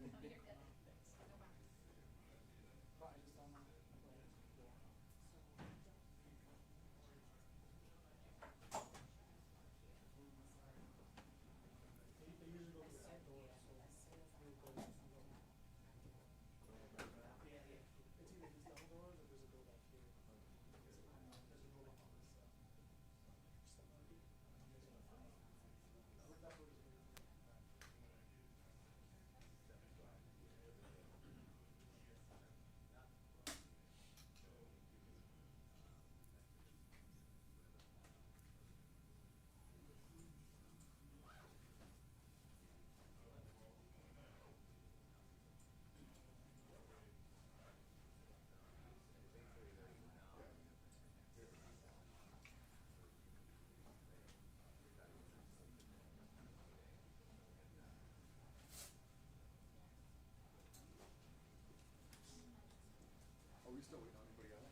But I just don't know. They usually go through that door, so we'll go and go. Yeah, yeah. It's either these double doors or there's a door back here. There's a door back on this side. That door is very good. Are we still waiting on anybody else?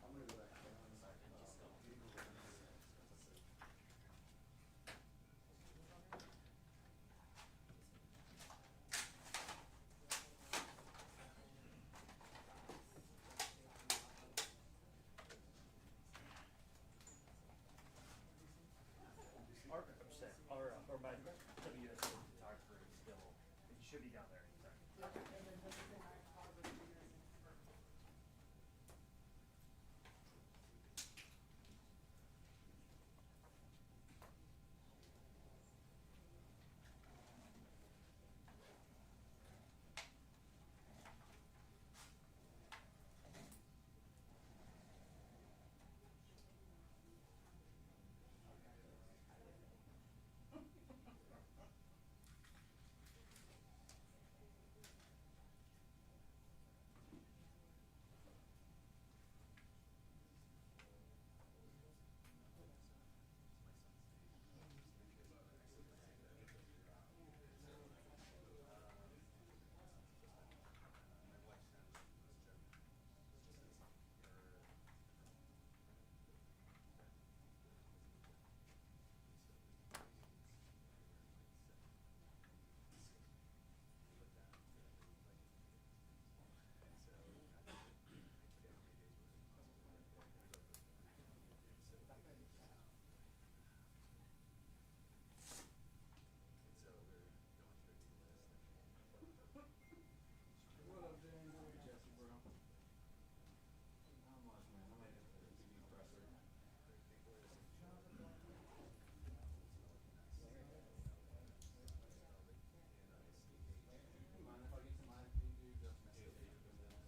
I'm gonna go back down. I'm saying, or my WS photographer is still, it should be down there anytime. What up, James? What up, Jesse, bro? Not much, man. I'm ready for the TV presser. Hey, mind if I get some live feed, dude? Just mess it up.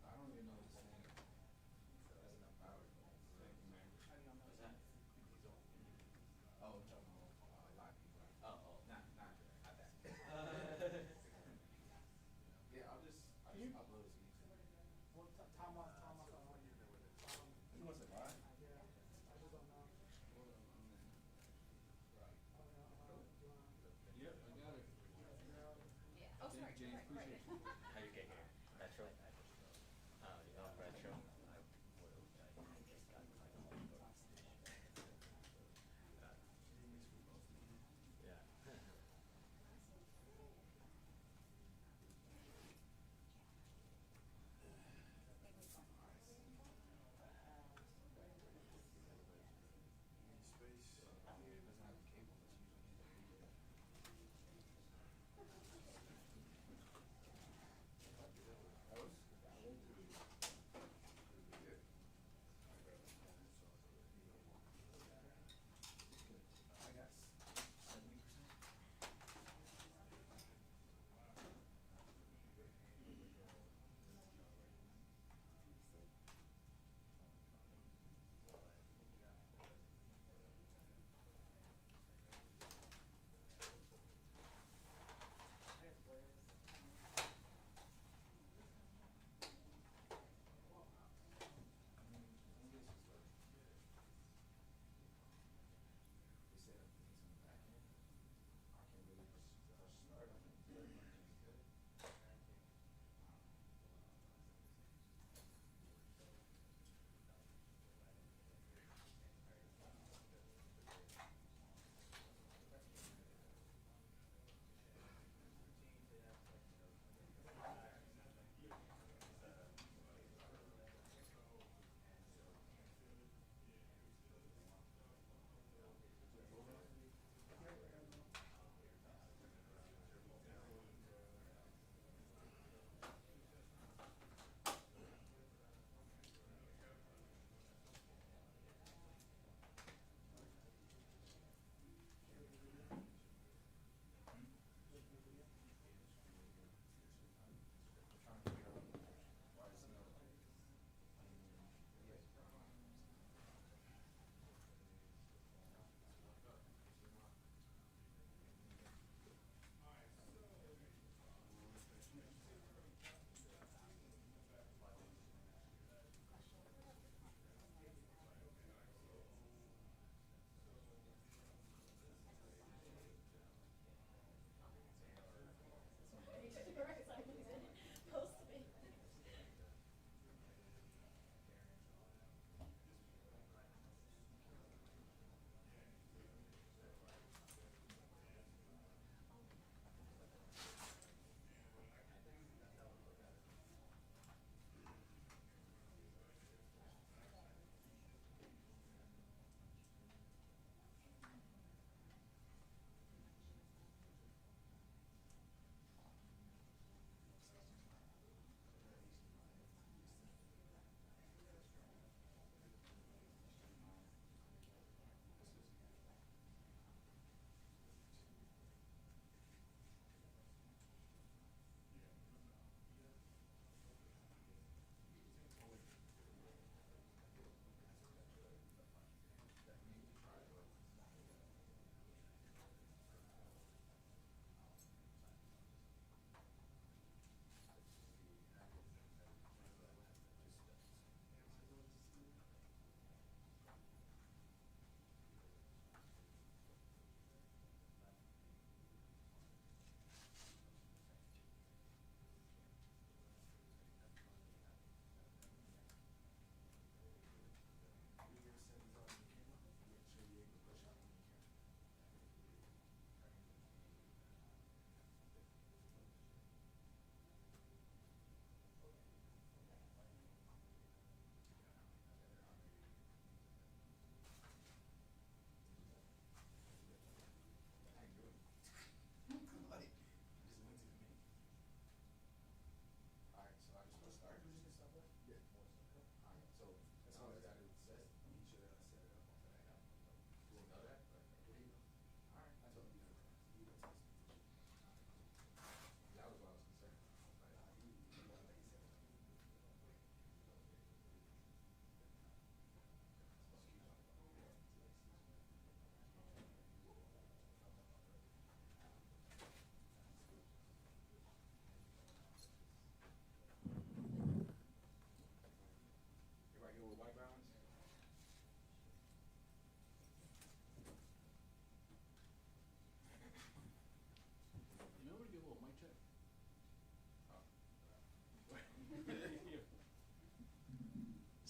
I don't even know his name. That's enough power. Thank you, man. What's that? Oh, no, live feed, right? Oh, Not that. Yeah, I'll just upload it to YouTube. Well, Tom wants to He wants it live? yeah, I just don't know. Hold on, I'm in. Do you wanna- Yep, I got it. Yeah. Oh, sorry. James, Right, appreciate right. you. how you get here? Metro? Retro. I just got my own yeah. Space. It doesn't have a cable, it's usually.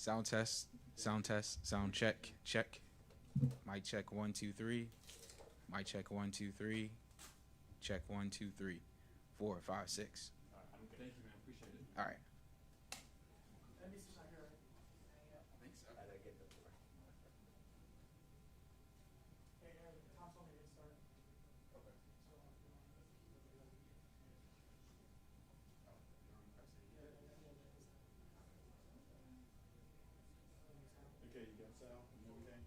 Sound test. Sound test. Sound check. Check. Mic check 1 2 3. Mic check 1 2 3. Check 1 2 3. 4 5 6. All right, I'm good. Thank you, man. Appreciate it. All right. NBC's not here, right? I think so. How'd I get the floor? Hey, Aaron, Tom told me to get started. Okay. So, Okay, you got sound and everything?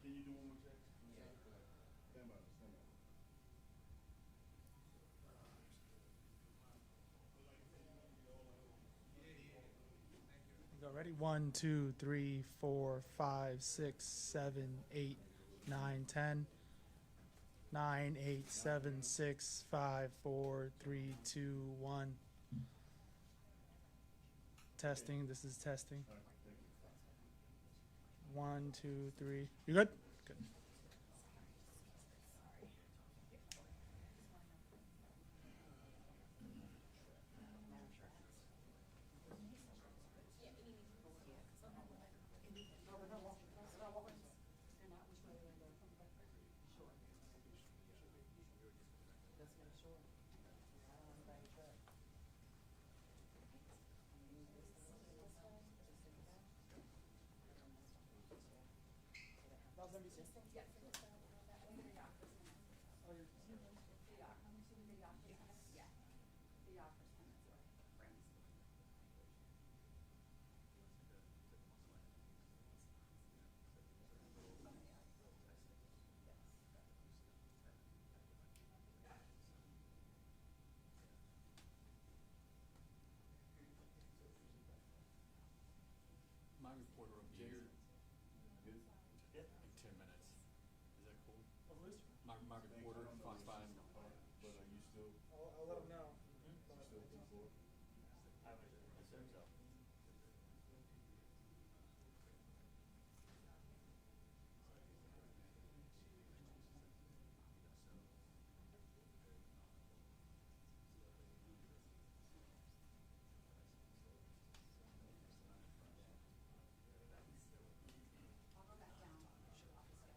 Can you do one more check? Yeah. Stand by, stand by. Go ready? 1, 2, 3, 4, 5, 6, 7, 8, 9, 10. 9, 8, 7, 6, 5, 4, 3, 2, 1. Testing. This is testing. All right, thank you. 1, 2, 3. You good? Good. My reporter will be here Good? Yeah. in 10 minutes. Is that cool? Oh, who is? My reporter, Fox 5. But are you still, I'll let him know. still before? I would assume so.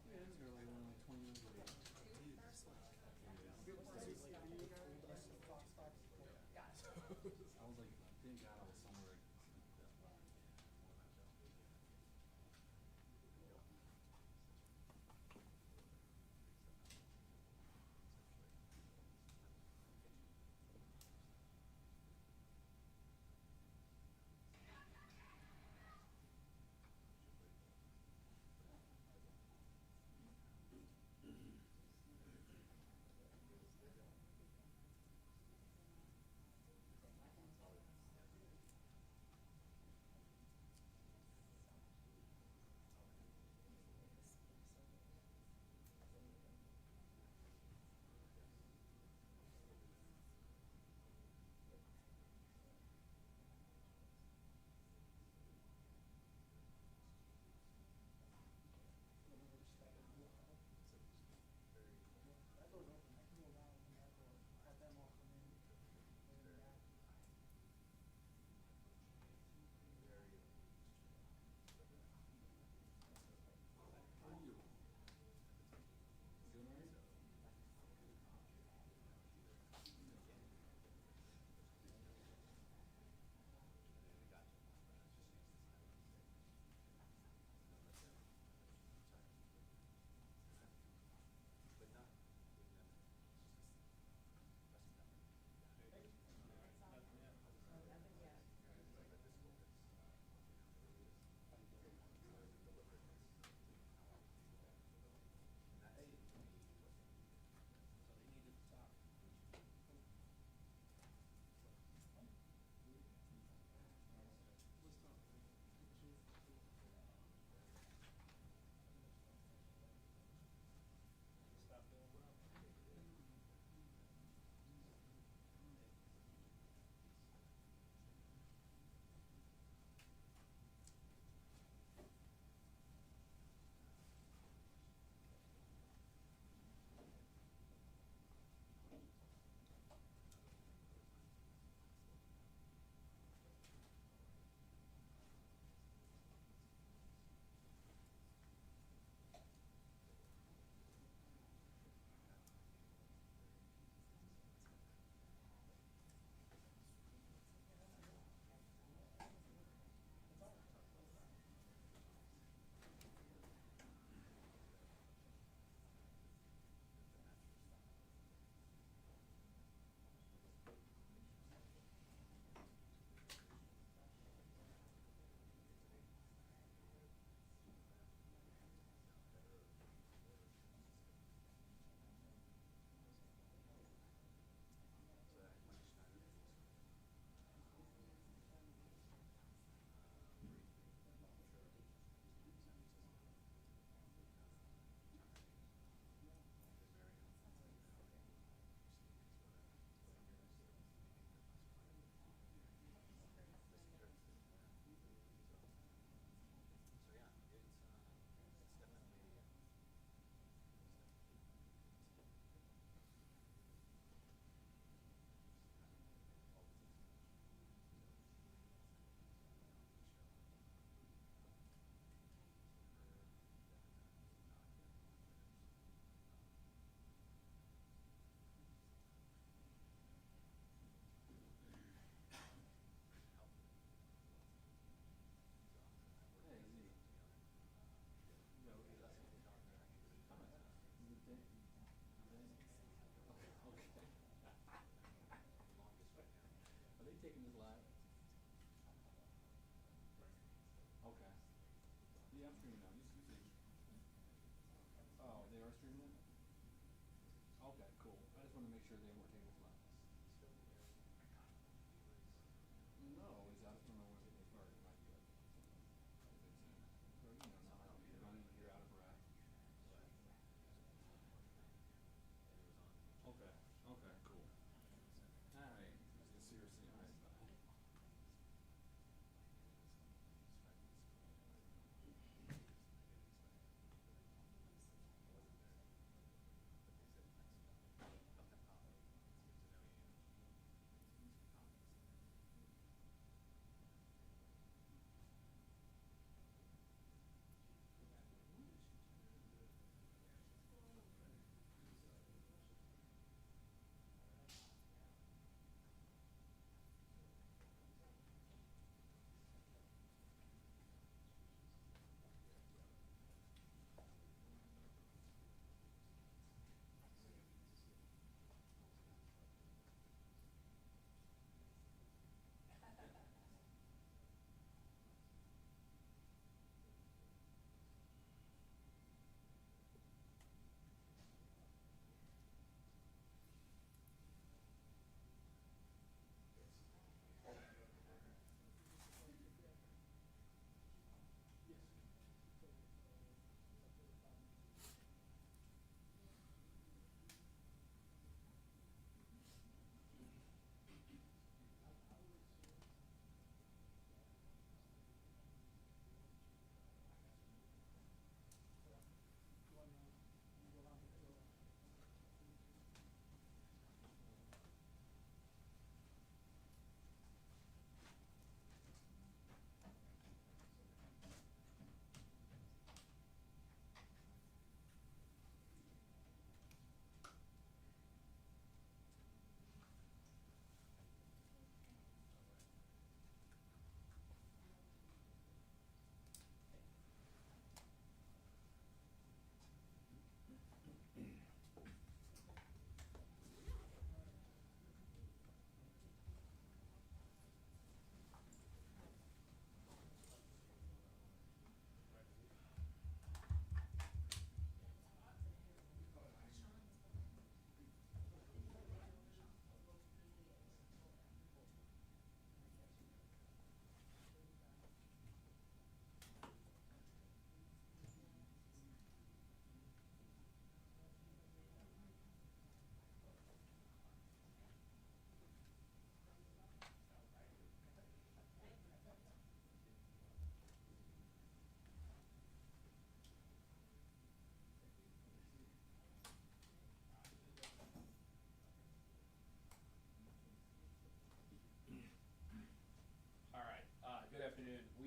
Yeah, it's early, we're only 20 minutes late. I was like, thank God I was somewhere.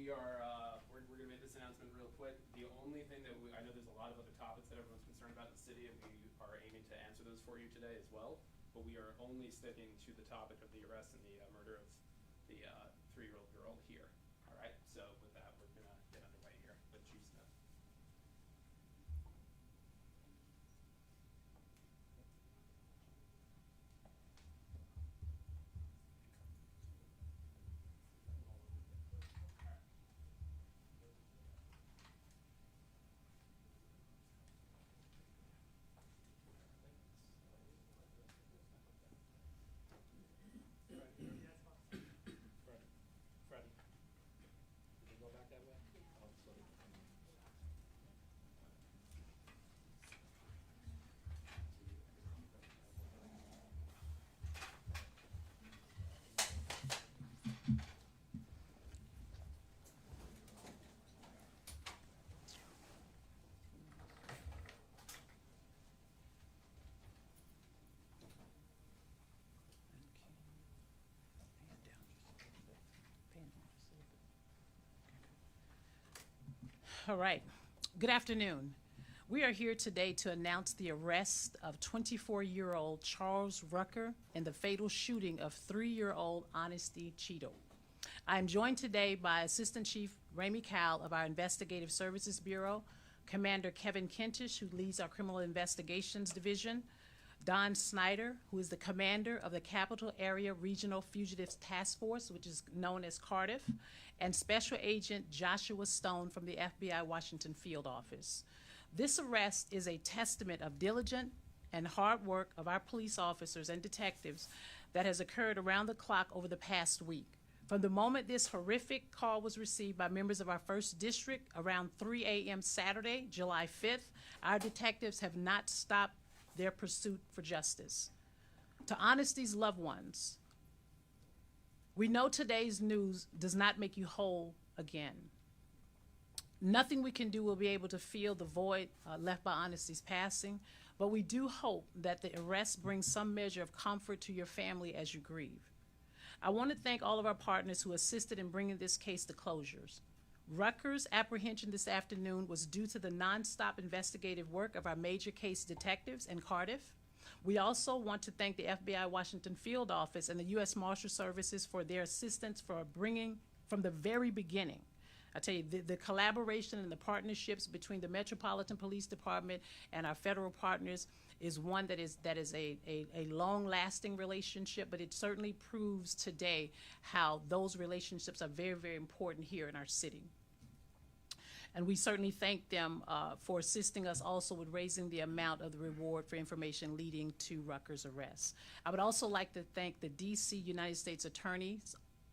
we are, we're gonna make this announcement real quick. The only thing that I know there's a lot of other topics that everyone's concerned about in the city, and we are aiming to answer those for you today as well. But we are only sticking to the topic of the arrest and the murder of the 3-year-old girl here. All right, so with that, we're gonna get underway here with Chief Smith. Freddie. Did you go back that way? Oh, sorry. All right. Good afternoon. We are here today to announce the arrest of 24-year-old Charles Rucker in the fatal shooting of 3-year-old Honesty Cheadle. I am joined today by Assistant Chief Ramey Cowell of our Investigative Services Bureau, Commander Kevin Kentish, who leads our Criminal Investigations Division, Don Snyder, who is the commander of the Capital Area Regional Fugitives Task Force, which is known as Cardiff, and Special Agent Joshua Stone from the FBI Washington Field Office. This arrest is a testament of diligent and hard work of our police officers and detectives that has occurred around the clock over the past week. From the moment this horrific call was received by members of our 1st District around 3 a.m. Saturday, July 5th, our detectives have not stopped their pursuit for justice. To Honesty's loved ones, we know today's news does not make you whole again. Nothing we can do will be able to fill the void left by Honesty's passing, but we do hope that the arrest brings some measure of comfort to your family as you grieve. I want to thank all of our partners who assisted in bringing this case to closures. Rucker's apprehension this afternoon was due to the nonstop investigative work of our major case detectives in Cardiff. We also want to thank the FBI Washington Field Office and the U.S. Marshal Services for their assistance for bringing from the very beginning. I tell you, the collaboration and the partnerships between the Metropolitan Police Department and our federal partners is one that is a long-lasting relationship, but it certainly proves today how those relationships are very, very important here in our city. And we certainly thank them for assisting us also with raising the amount of the reward for information leading to Rucker's arrest. I would also like to thank the D.C. United States Attorney,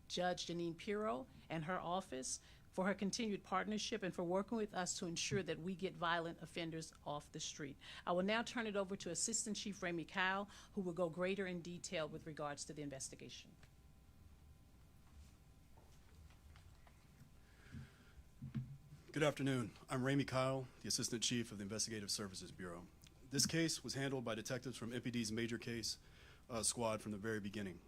Judge Janine Pirro, and her office for her continued partnership and for working with us to ensure that we get violent offenders off the street. I will now turn it over to Assistant Chief Ramey Cowell, who will go greater in detail with regards to the investigation. Good afternoon. I'm Ramey Kyle, the Assistant Chief of the Investigative Services Bureau. This case was handled by detectives from MPD's major case squad from the very beginning.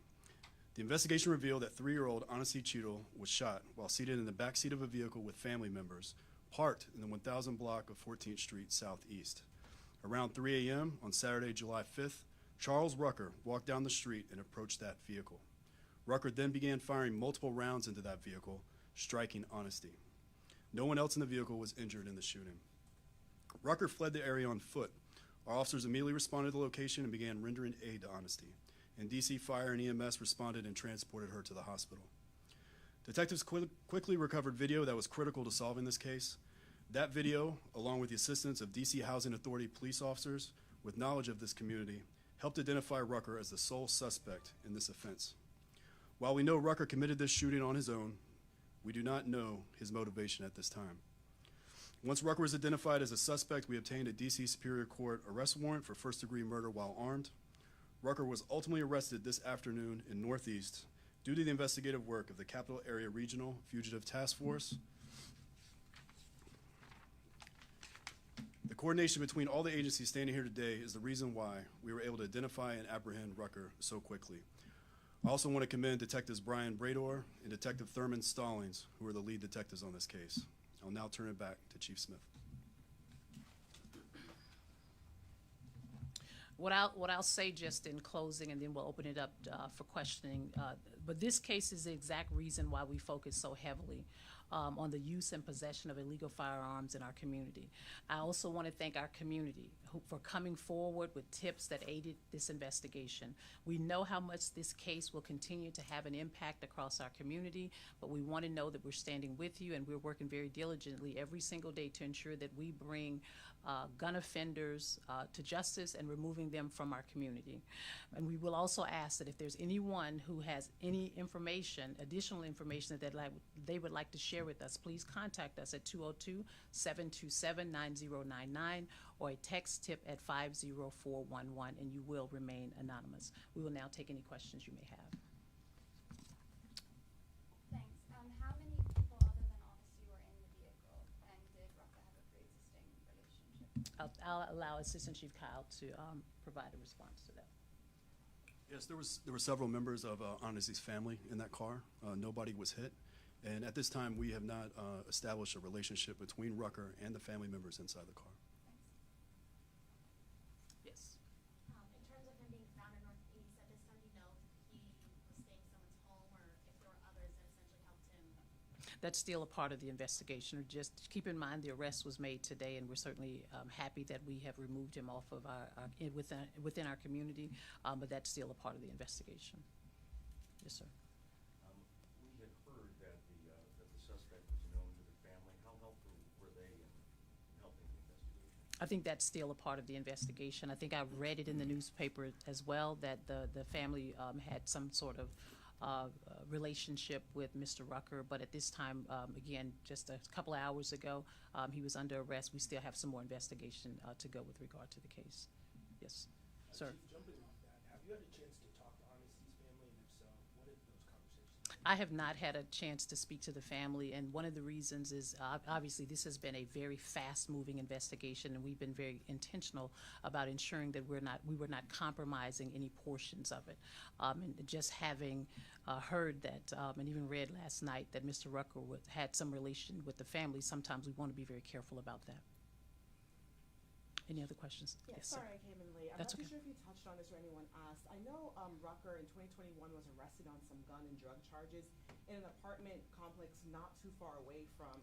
The investigation revealed that 3-year-old Honesty Cheadle was shot while seated in the back seat of a vehicle with family members parked in the 1000 block of 14th Street Southeast. Around 3 a.m. on Saturday, July 5th, Charles Rucker walked down the street and approached that vehicle. Rucker then began firing multiple rounds into that vehicle, striking Honesty. No one else in the vehicle was injured in the shooting. Rucker fled the area on foot. Our officers immediately responded to the location and began rendering aid to Honesty. And DC Fire and EMS responded and transported her to the hospital. Detectives quickly recovered video that was critical to solving this case. That video, along with the assistance of DC Housing Authority police officers with knowledge of this community, helped identify Rucker as the sole suspect in this offense. While we know Rucker committed this shooting on his own, we do not know his motivation at this time. Once Rucker was identified as a suspect, we obtained a DC Superior Court arrest warrant for first-degree murder while armed. Rucker was ultimately arrested this afternoon in Northeast due to the investigative work of the Capital Area Regional Fugitive Task Force. The coordination between all the agencies standing here today is the reason why we were able to identify and apprehend Rucker so quickly. I also want to commend Detectives Brian Brador and Detective Thurman Stallings, who are the lead detectives on this case. I'll now turn it back to Chief Smith. What I'll say just in closing, and then we'll open it up for questioning. But this case is the exact reason why we focus so heavily on the use and possession of illegal firearms in our community. I also want to thank our community for coming forward with tips that aided this investigation. We know how much this case will continue to have an impact across our community, but we want to know that we're standing with you, and we're working very diligently every single day to ensure that we bring gun offenders to justice and removing them from our community. And we will also ask that if there's anyone who has any information, additional information that they would like to share with us, please contact us at 202-727-9099 or a text tip at 50411, and you will remain anonymous. We will now take any questions you may have. Thanks. How many people other than Honesty were in the vehicle, and did Rucker have a pre-existing relationship? I'll allow Assistant Chief Kyle to provide a response to that. Yes, there were several members of Honesty's family in that car. Nobody was hit. And at this time, we have not established a relationship between Rucker and the family members inside the car. Yes. In terms of him being found in Northeast, at this time, do you know if he was staying in someone's home or if there were others that essentially helped him? That's still a part of the investigation. Just keep in mind the arrest was made today, and we're certainly happy that we have removed him off of within our community, but that's still a part of the investigation. Yes, sir. We had heard that the suspect was known to the family. How helpful were they in helping the investigation? I think that's still a part of the investigation. I think I read it in the newspaper as well that the family had some sort of relationship with Mr. Rucker, but at this time, again, just a couple of hours ago, he was under arrest. We still have some more investigation to go with regard to the case. Yes, sir. Chief, jumping off that, have you had a chance to talk to Honesty's family, and if so, what did those conversations? I have not had a chance to speak to the family, and one of the reasons is obviously this has been a very fast-moving investigation, and we've been very intentional about ensuring that we were not compromising any portions of it. And just having heard that, and even read last night that Mr. Rucker had some relation with the family, sometimes we want to be very careful about that. Any other questions? Yeah, Yes, sir. sorry I came in late. I'm That's not too okay. sure if you touched on this or anyone asked. I know Rucker in 2021 was arrested on some gun and drug charges in an apartment complex not too far away from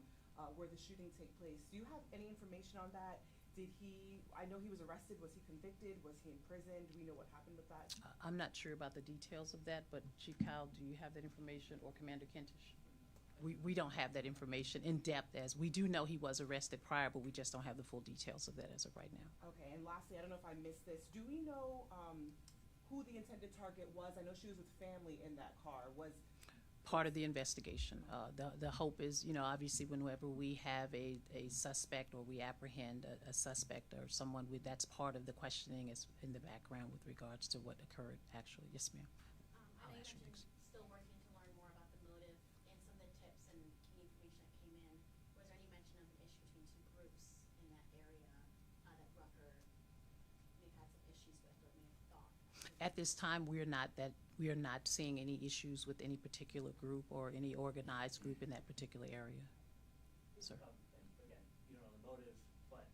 where the shooting took place. Do you have any information on that? I know he was arrested, was he convicted, was he in prison? Do we know what happened with that? I'm not sure about the details of that, but Chief Kyle, do you have that information, or Commander Kentish? We don't have that information in depth, as we do know he was arrested prior, but we just don't have the full details of that as of right now. Okay, and lastly, I don't know if I missed this. Do we know who the intended target was? I know she was with family in that car. Was Part of the investigation. The hope is, obviously whenever we have a suspect or we apprehend a suspect or someone, that's part of the questioning is in the background with regards to what occurred actually. Yes, ma'am. I know you mentioned still working to learn more about the motive and some of the tips and key information that came in. Was there any mention of an issue between two groups in that area that Rucker may have had some issues with or may have thought? At this time, we are not seeing any issues with any particular group or any organized group in that particular area. Sir. And again, you don't know the motive, but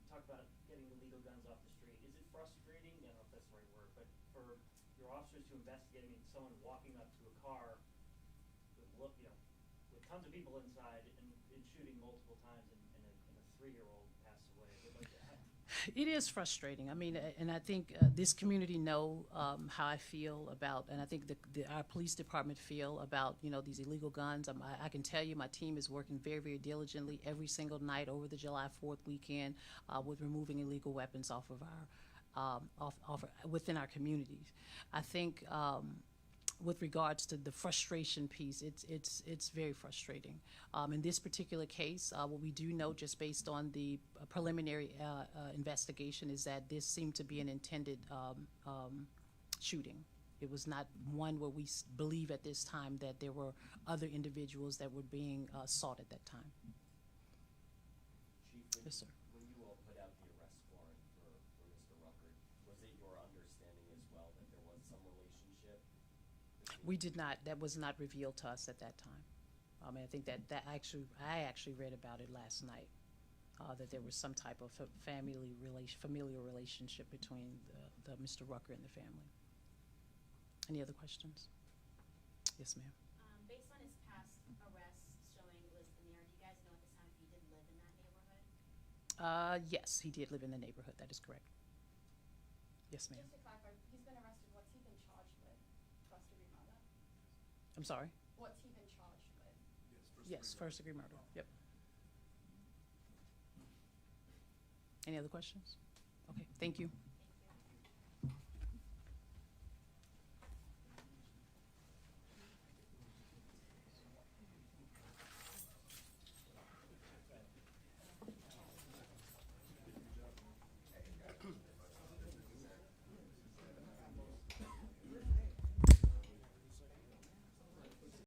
talk about getting illegal guns off the street. Is it frustrating? I don't know if that's the right word, but for your officers to investigate, someone walking up to a car with with tons of people inside and shooting multiple times, and a 3-year-old passed away. It is frustrating. I mean, and I think this community know how I feel about, and I think our police department feel about, these illegal guns. I can tell you my team is working very, very diligently every single night over the July 4th weekend with removing illegal weapons off of within our communities. I think with regards to the frustration piece, it's very frustrating. In this particular case, what we do know, just based on the preliminary investigation, is that this seemed to be an intended shooting. It was not one where we believe at this time that there were other individuals that were being sought at that time. Chief, Yes, sir. when you all put out the arrest warrant for Mr. Rucker, was it your understanding as well that there was some relationship We did not, that was not revealed to us at that time. I mean, I think that I actually read about it last night, that there was some type of familial relationship between the Mr. Rucker and the family. Any other questions? Yes, ma'am. Based on his past arrests showing was in there, do you guys know at this time if he did live in that neighborhood? Yes, he did live in the neighborhood. That is correct. Yes, ma'am. Just to clarify, he's been arrested. What's he been charged with? First degree murder. I'm sorry? What's he been charged with? Yes, first degree murder. Yep. Any other questions? Okay, thank you.